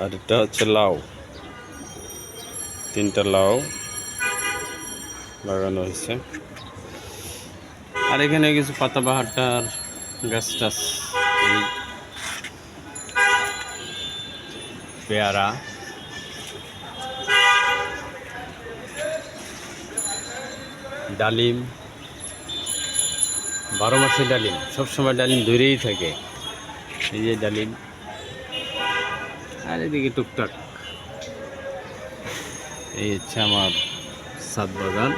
আর এটা হচ্ছে লাউ, 3টা লাউ লাগানো হয়েছে। আর এখানে কিছু পাতাবাহারটার গাছ টাছ, এই পেয়ারা, ডালিম, 12 মাসে ডালিম, সবসময় ডালিম ধরেই থাকে। এই যে ডালিম, আর এদিকে টুকটাক। এই হচ্ছে আমার ছাদ বাগান।